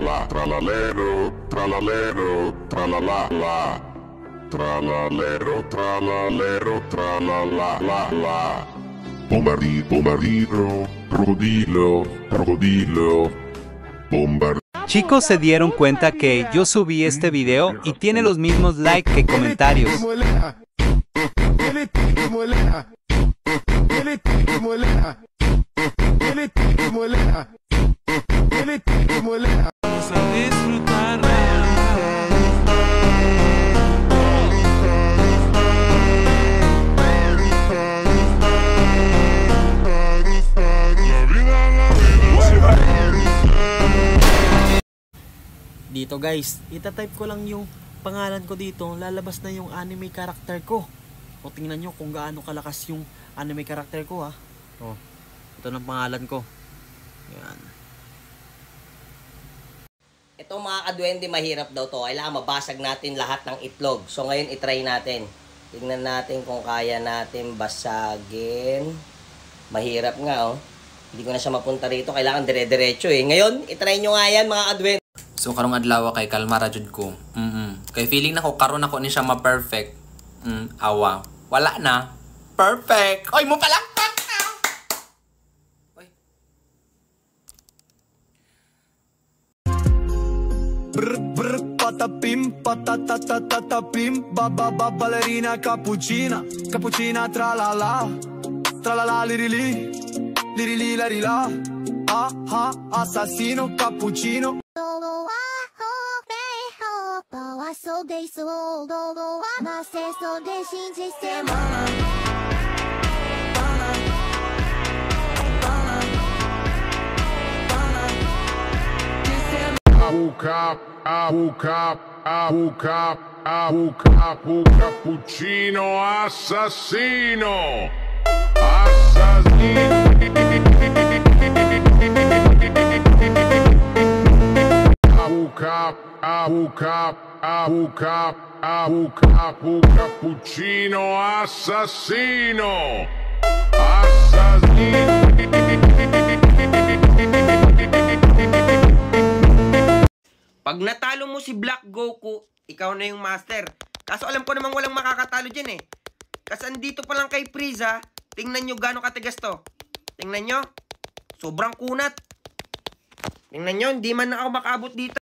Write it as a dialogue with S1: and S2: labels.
S1: tralala, tralalero, tralalero, tralala, tralalero, tralalero, tralala, la. Bombardino, crocodilo, crocodilo, bombardino.
S2: Chicos se dieron cuenta que yo subí este video y tiene los mismos likes que comentarios.
S3: Vamos a disfrutarla.
S4: Dito guys, itatype ko lang yung pangalan ko dito, lalabas na yung anime character ko. O tingnan nyo kung gaano kalakas yung anime character ko ha. O, ito ng pangalan ko. Yan.
S5: Ito mga kaduwende, mahirap daw to. Kailangan mabasag natin lahat ng itlog. So ngayon itry natin. Tingnan natin kung kaya natin basagin. Mahirap nga oh. Hindi ko na siya mapunta rito. Kailangan dire-diretso eh. Ngayon, itry nyo nga yan mga kaduwende.
S6: So karong adlaw kay kalmara jud ko. Kay feeling nako karon ako ni siya ma-perfect. Awa. Wala na. Perfect. Oy mo palakpak na. Oy.
S3: Patapim, patatatatapim, baba ballerina cappuccina, cappuccina tra la la lirili, lirili la rila, ah assassino cappuccino.
S1: Cappuccino assassino. Assassino. Cappuccino assassino.
S7: Pag natalo mo si Black Goku, ikaw na yung master. Kaso alam ko namang walang makakatalo dyan eh. Kasi andito pa lang kay Frieza, tingnan nyo gano'ng katigas to. Tingnan nyo, sobrang kunat. Tingnan nyo, hindi man na ako makaabot dito.